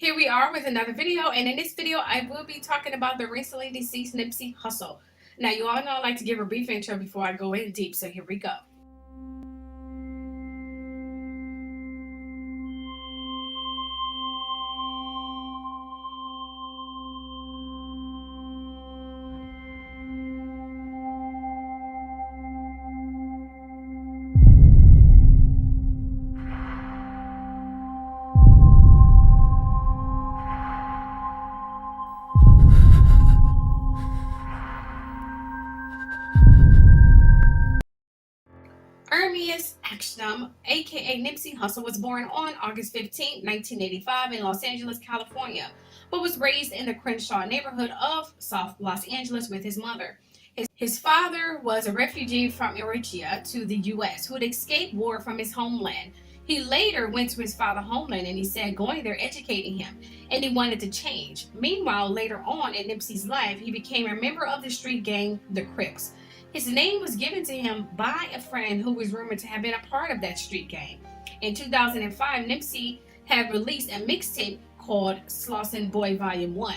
Here we are with another video, and in this video I will be talking about the recently deceased Nipsey Hussle. Now you all know I like to give a brief intro before I go in deep, so here we go. Ermias Aksham, aka Nipsey Hussle, was born on August 15, 1985 in Los Angeles, California, but was raised in the Crenshaw neighborhood of South Los Angeles with his mother. His father was a refugee from Eritrea to the U.S. who had escaped war from his homeland. He later went to his father's homeland and he said going there educating him, and he wanted to change. Meanwhile, later on in Nipsey's life, he became a member of the street gang, the Crips. His name was given to him by a friend who was rumored to have been a part of that street gang. In 2005, Nipsey had released a mixtape called Slauson Boy Volume 1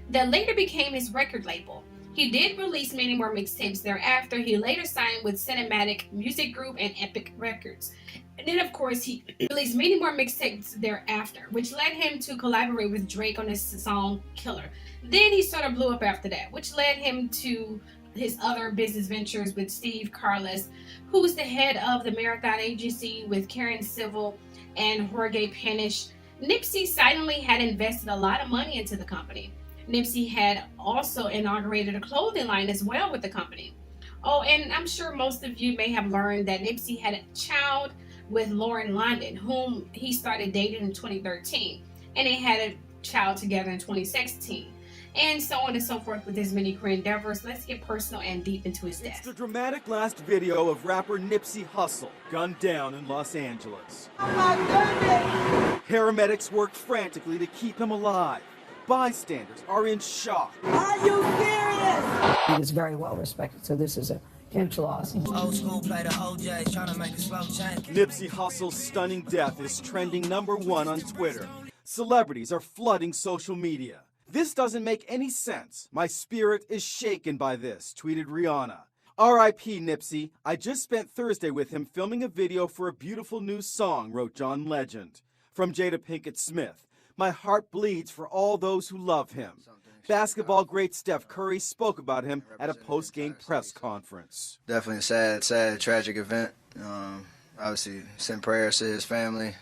that later became his record label. He did release many more mixtapes thereafter. He later signed with Cinematic Music Group and Epic Records. And then, of course, he released many more mixtapes thereafter, which led him to collaborate with Drake on his song Killer. Then he sort of blew up after that, which led him to his other business ventures with Steve Carless, who's the head of the Marathon Agency with Karen Civil and Jorge Penish. Nipsey silently had invested a lot of money into the company. Nipsey had also inaugurated a clothing line as well with the company. Oh, and I'm sure most of you may have learned that Nipsey had a child with Lauren London, whom he started dating in 2013, and they had a child together in 2016. And so on and so forth with his many career endeavors. Let's get personal and deep into his death. It's the dramatic last video of rapper Nipsey Hussle, gunned down in Los Angeles. Oh my goodness! Paramedics worked frantically to keep him alive. Bystanders are in shock. Are you serious? He was very well respected, so this is a huge loss. Old school play the OJs, trying to make a slow change. Nipsey Hussle's stunning death is trending #1 on Twitter. Celebrities are flooding social media. This doesn't make any sense. My spirit is shaken by this, tweeted Rihanna. R.I.P. Nipsey. I just spent Thursday with him filming a video for a beautiful new song, wrote John Legend. From Jada Pinkett Smith. My heart bleeds for all those who love him. Basketball great Steph Curry spoke about him at a post-game press conference. Definitely a sad, tragic event. Obviously, send prayers to his family.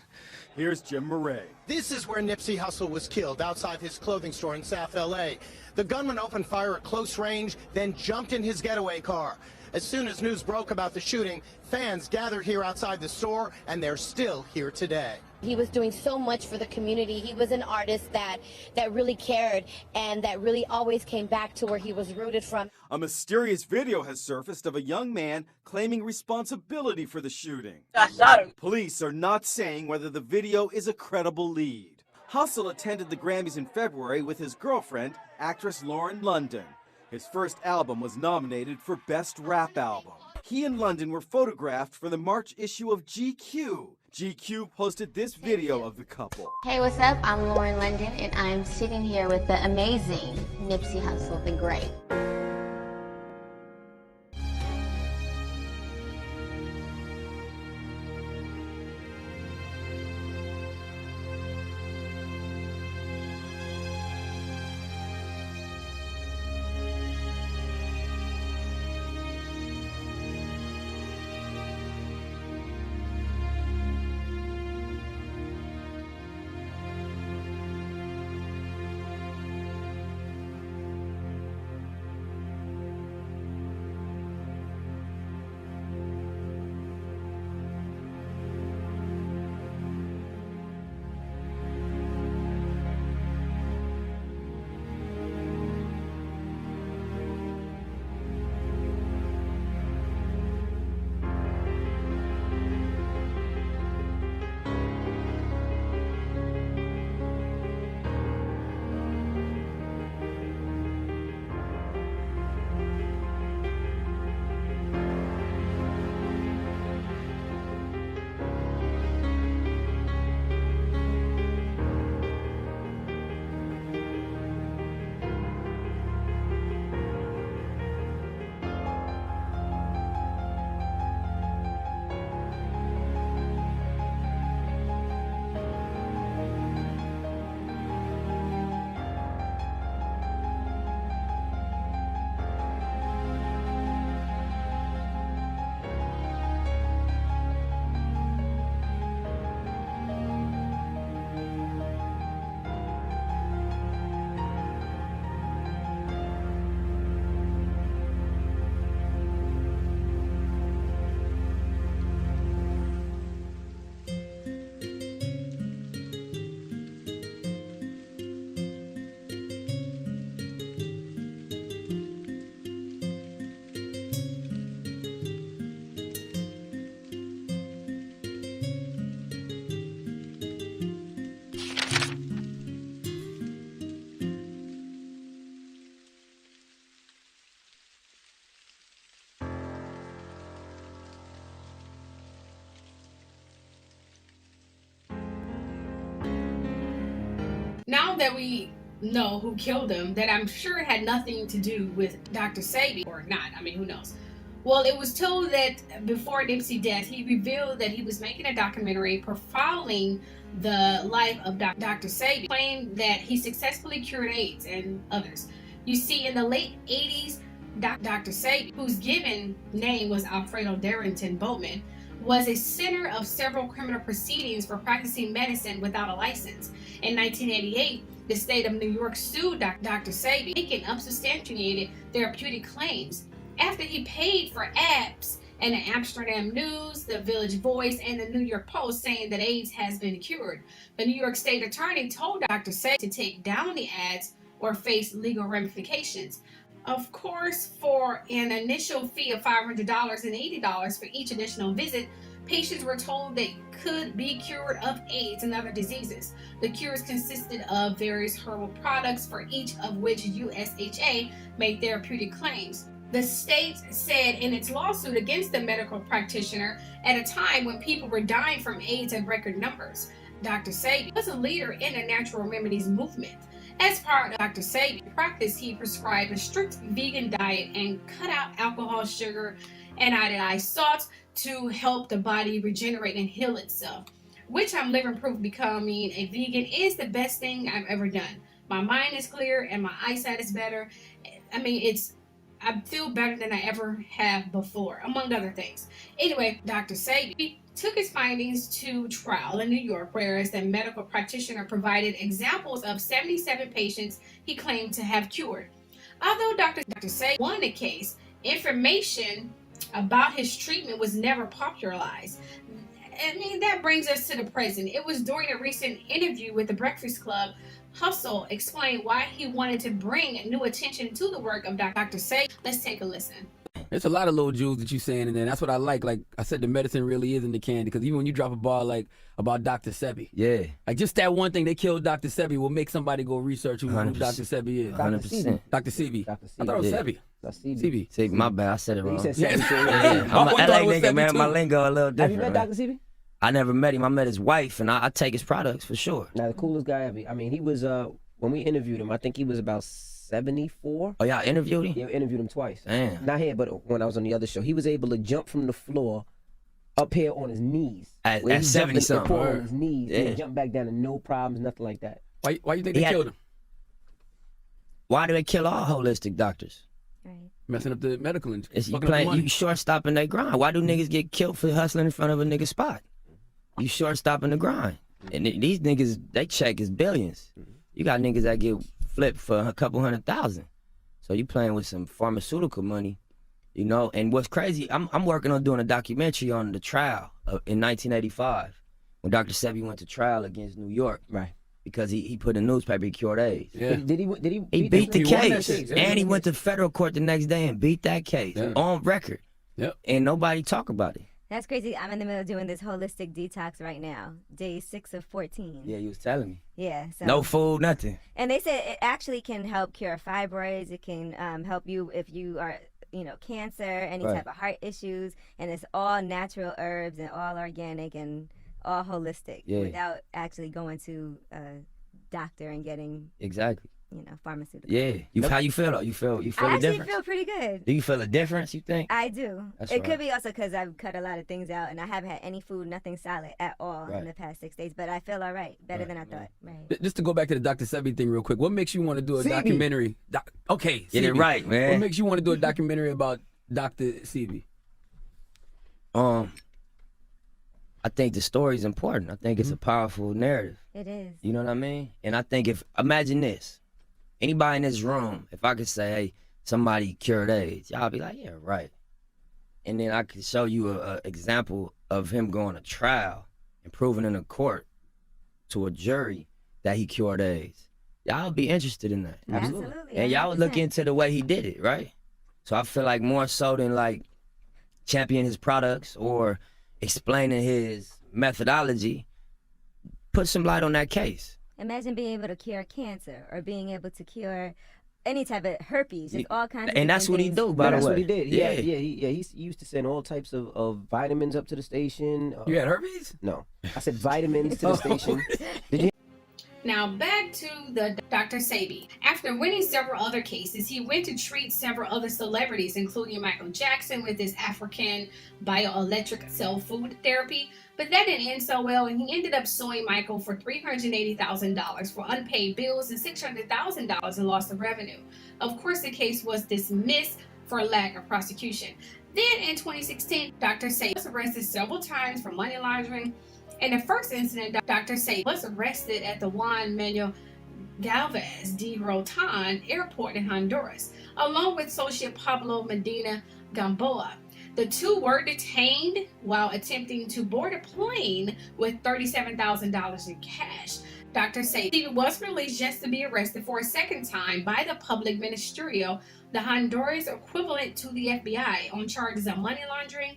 Here's Jim Murray. This is where Nipsey Hussle was killed, outside his clothing store in South L.A. The gunman opened fire at close range, then jumped in his getaway car. As soon as news broke about the shooting, fans gathered here outside the store, and they're still here today. He was doing so much for the community. He was an artist that really cared and that really always came back to where he was rooted from. A mysterious video has surfaced of a young man claiming responsibility for the shooting. Police are not saying whether the video is a credible lead. Hussle attended the Grammys in February with his girlfriend, actress Lauren London. His first album was nominated for Best Rap Album. He and London were photographed for the March issue of GQ. GQ posted this video of the couple. Hey, what's up? I'm Lauren London, and I'm sitting here with the amazing Nipsey Hussle, the great. Now that we know who killed him, that I'm sure had nothing to do with Dr. Sebi, or not. I mean, who knows? Well, it was told that before Nipsey's death, he revealed that he was making a documentary profiling the life of Dr. Sebi, claimed that he successfully cured AIDS and others. You see, in the late 80s, Dr. Sebi, whose given name was Alfredo Darrington Boatman, was a center of several criminal proceedings for practicing medicine without a license. In 1988, the state of New York sued Dr. Sebi, making unsubstantiated therapeutic claims. After he paid for ads in the Amsterdam News, the Village Voice, and the New York Post saying that AIDS has been cured, the New York State Attorney told Dr. Sebi to take down the ads or face legal ramifications. Of course, for an initial fee of $500 and $80 for each additional visit, patients were told they could be cured of AIDS and other diseases. The cures consisted of various herbal products, for each of which USHA made therapeutic claims. The state said in its lawsuit against the medical practitioner at a time when people were dying from AIDS in record numbers. Dr. Sebi was a leader in the natural remedies movement. As part of Dr. Sebi's practice, he prescribed a strict vegan diet and cut out alcohol, sugar, and iodized salts to help the body regenerate and heal itself, which I'm living proof becoming a vegan is the best thing I've ever done. My mind is clear and my eyesight is better. I mean, I feel better than I ever have before, among other things. Anyway, Dr. Sebi took his findings to trial in New York, whereas the medical practitioner provided examples of 77 patients he claimed to have cured. Although Dr. Sebi won the case, information about his treatment was never popularized. I mean, that brings us to the present. It was during a recent interview with the Breakfast Club, Hussle explained why he wanted to bring new attention to the work of Dr. Sebi. Let's take a listen. There's a lot of little jewels that you're saying, and then that's what I like. Like I said, the medicine really is in the candy, because even when you drop a ball like about Dr. Sebi, yeah, like just that one thing, they killed Dr. Sebi, will make somebody go research who Dr. Sebi is. 100%. Dr. Sebi. I thought it was Sebi. Sebi. Sebi. My bad, I said it wrong. You said Sebi. I'm an LA nigga, man. My lingo a little different. Have you met Dr. Sebi? I never met him. I met his wife, and I take his products for sure. Now, the coolest guy ever. I mean, he was, when we interviewed him, I think he was about 74. Oh, y'all interviewed him? Yeah, we interviewed him twice. Damn. Not here, but when I was on the other show. He was able to jump from the floor up here on his knees. At 70-something. On his knees. Yeah. And jump back down and no problems, nothing like that. Why you think they killed him? Why do they kill all holistic doctors? Right. Messing up the medical industry. You short-stopping their grind. Why do niggas get killed for hustling in front of a nigga spot? You short-stopping the grind. And these niggas, they check is billions. You got niggas that get flipped for a couple $100,000. So you playing with some pharmaceutical money, you know. And what's crazy, I'm working on doing a documentary on the trial in 1985 when Dr. Sebi went to trial against New York, right? Because he put in the newspaper he cured AIDS. Yeah. Did he beat the case, case. and he went to federal court the next day and beat that case on record. Yep. And nobody talk about it. That's crazy. I'm in the middle of doing this holistic detox right now, day 6 of 14. Yeah, you was telling me. Yeah. So. No food, nothing. And they said it actually can help cure fibroids. It can help you if you are, cancer, any type of heart issues. And it's all natural herbs and all organic and all holistic without actually going to a doctor and getting exactly. Pharmaceuticals. Yeah. How you feel though? You feel I a actually difference? feel pretty good. Do you feel a difference, you think? I do. That's it right. could be also because I've cut a lot of things out and I haven't had any food, nothing solid at all in the past 6 days. But I feel all right, better than I thought. Right. Just to go back to the Dr. Sebi thing real quick, what makes you want to do a documentary? Okay, Get it Sebi. right, man. What makes you want to do a documentary about Dr. Sebi? I think the story's important. I think it's a powerful narrative. It is. You know what I mean? And I think imagine this. Anybody in this room, if I could say, hey, somebody cured AIDS, y'all be like, yeah, right. And then I could show you an example of him going to trial and proving in a court to a jury that he cured AIDS. Y'all would be interested in that. Absolutely. And y'all would look into the way he did it, right? So I feel like more so than like championing his products or explaining his methodology, put some light on that case. Imagine being able to cure cancer or being able to cure any type of herpes, just all kinds of And that's what he do, by the way. That's what he did. Yeah. He used to send all types of vitamins up to the station. You had herpes? No. I said vitamins to the station. Did you? Now back to the Dr. Sebi. After winning several other cases, he went to treat several other celebrities, including Michael Jackson with his African bioelectric cell food therapy. But that didn't end so well, and he ended up suing Michael for $380,000 for unpaid bills and $600,000 in loss of revenue. Of course, the case was dismissed for lack of prosecution. Then in 2016, Dr. Sebi was arrested several times for money laundering. In the first incident, Dr. Sebi was arrested at the Juan Manuel Galvez de Rotan airport in Honduras, along with Socia Pablo Medina Gamboa. The two were detained while attempting to board a plane with $37,000 in cash. Dr. Sebi was released just to be arrested for a second time by the Public Ministerio, the Honduras equivalent to the FBI, on charges of money laundering.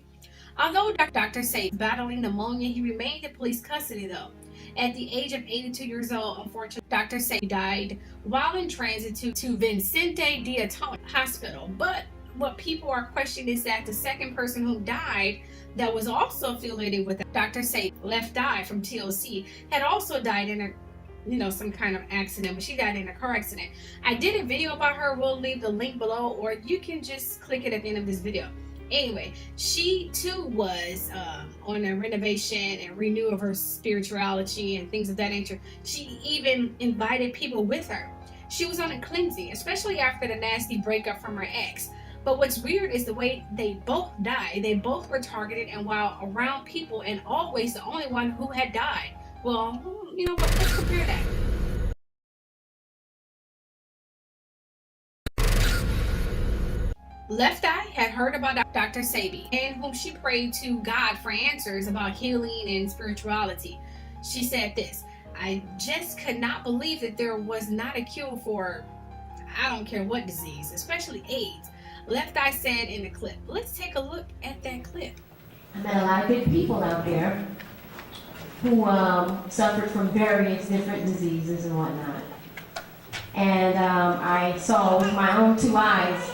Although Dr. Sebi was battling pneumonia, he remained in police custody though. At the age of 82 years old, unfortunately, Dr. Sebi died while in transit to Vicente Diaton Hospital. But what people are questioning is that the second person who died that was also affiliated with Dr. Sebi, Left Eye from TLC, had also died in some kind of accident, but she died in a car accident. I did a video about her. We'll leave the link below, or you can just click it at the end of this video. Anyway, she too was on a renovation and renew of her spirituality and things of that nature. She even invited people with her. She was on a cleansing, especially after the nasty breakup from her ex. But what's weird is the way they both died. They both were targeted and while around people, and always the only one who had died. Well, you know what? Let's compare that. Left Eye had heard about Dr. Sebi, and whom she prayed to God for answers about healing and spirituality. She said this: "I just could not believe that there was not a cure for, I don't care what disease, especially AIDS." Left Eye said in the clip. Let's take a look at that clip. I met a lot of good people out there who suffered from various different diseases and whatnot. And I saw with my own two eyes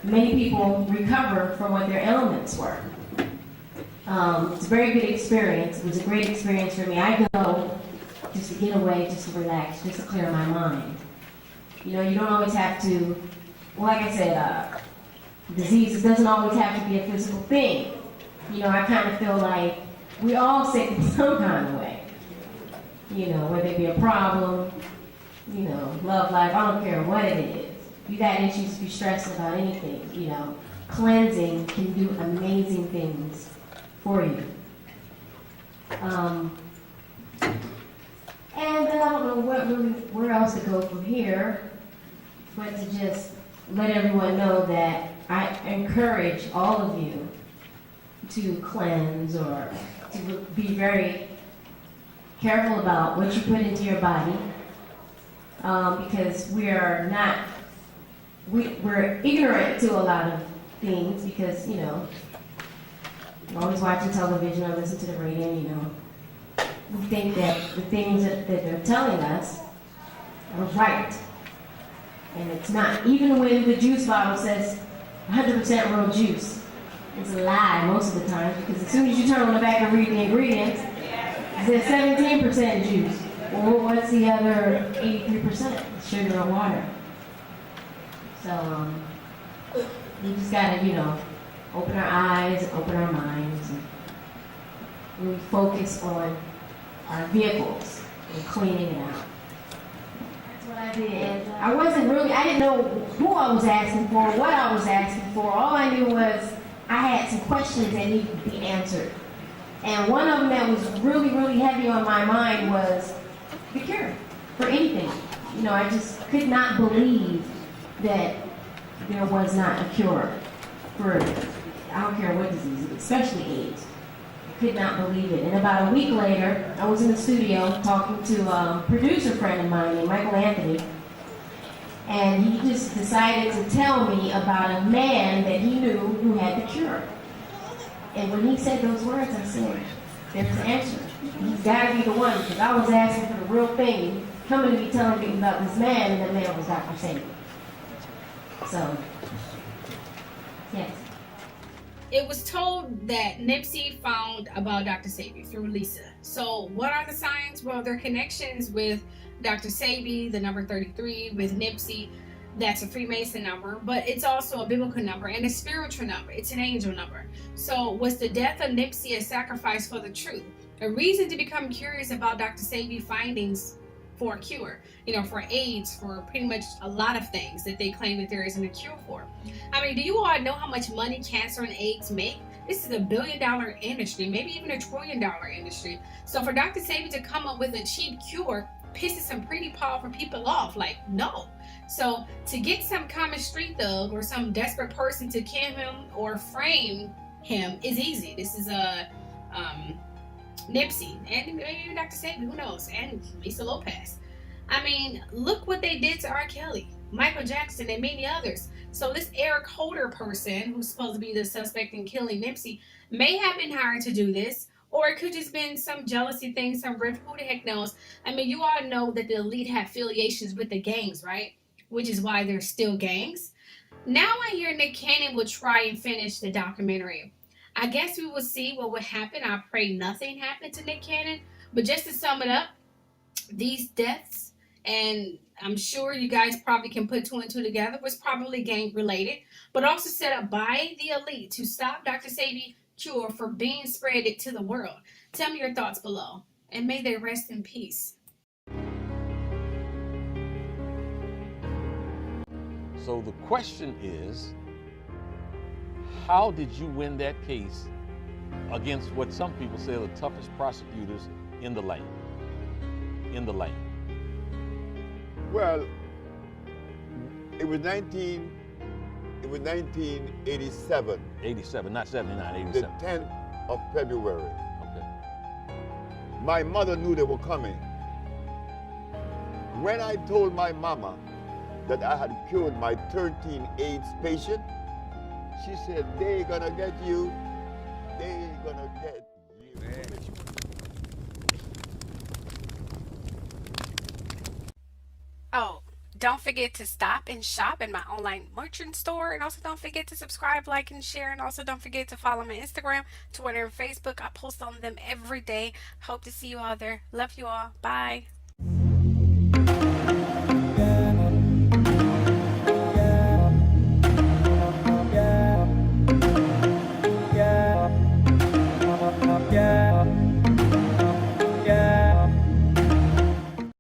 many people recover from what their ailments were. It's a very good experience. It was a great experience for me. I go just to get away, just to relax, just to clear my mind. You know, you don't always have to, well, like I said, disease doesn't always have to be a physical thing. You know, I kind of feel like we all sick in some kind of way. You know, whether it be a problem, you know, love life, I don't care what it is. You got issues if you're stressed about anything, you know. Cleansing can do amazing things for you. And I don't know where else to go from here, but to just let everyone know that I encourage all of you to cleanse or to be very careful about what you put into your body, because we're ignorant to a lot of things because, you know, we're always watching television or listening to the radio, you know. We think that the things that they're telling us are right. And it's not. Even when the juice bottle says 100% real juice, it's a lie most of the time, because as soon as you turn on the back and read the ingredients, it says 17% juice. Well, what's the other 83%? Sugar or water. So we just gotta, you know, open our eyes, open our minds, and really focus on our vehicles and cleaning it out. That's what I did. I didn't know who I was asking for, what I was asking for. All I knew was I had some questions that needed to be answered. And one of them that was really, really heavy on my mind was the cure for anything. You know, I just could not believe that there was not a cure for, I don't care what disease, especially AIDS. I could not believe it. And about a week later, I was in the studio talking to a producer friend of mine named Michael Anthony. And he just decided to tell me about a man that he knew who had the cure. And when he said those words, I said, there's the answer. He's got to be the one, because I was asking for the real thing, coming to me telling me about this man, and that man was Dr. Sebi. So, yes. it was told that Nipsey found about Dr. Sebi through Lisa. So what are the signs? Well, their connections with Dr. Sebi, the number 33, with Nipsey, that's a Freemason number, but it's also a biblical number and a spiritual number. It's an angel number. So was the death of Nipsey a sacrifice for the truth? A reason to become curious about Dr. Sebi findings for a cure, for AIDS, for pretty much a lot of things that they claim that there isn't a cure for. I mean, do you all know how much money cancer and AIDS make? This is a $1 billion industry, maybe even a $1 trillion industry. So for Dr. Sebi to come up with a cheap cure pisses some pretty powerful people off. Like, no. So to get some common street thug or some desperate person to kill him or frame him is easy. This is a Nipsey and maybe Dr. Sebi, who knows, and Lisa Lopez. I mean, look what they did to R. Kelly, Michael Jackson, and many others. So this Eric Holder person, who's supposed to be the suspect in killing Nipsey, may have been hired to do this, or it could just been some jealousy thing, some rift, who the heck knows. I mean, you all know that the elite have affiliations with the gangs, right? Which is why they're still gangs. Now I hear Nick Cannon will try and finish the documentary. I guess we will see what would happen. I pray nothing happened to Nick Cannon. But just to sum it up, these deaths, and I'm sure you guys probably can put two and two together, was probably gang related, but also set up by the elite to stop Dr. Sebi cure for being spreaded to the world. Tell me your thoughts below, and may they rest in peace. So the question is, how did you win that case against what some people say are the toughest prosecutors in the land? Well, it was 1987. 87, not 79, 87. The 10th of February. Okay. My mother knew they were coming. When I told my mama that I had cured my 13 AIDS patient, she said, they gonna get you. They gonna get you. Oh, don't forget to stop and shop in my online merchant store. And also don't forget to subscribe, like, and share. And also don't forget to follow my Instagram, Twitter, and Facebook. I post on them every day. Hope to see you all there. Love you all. Bye.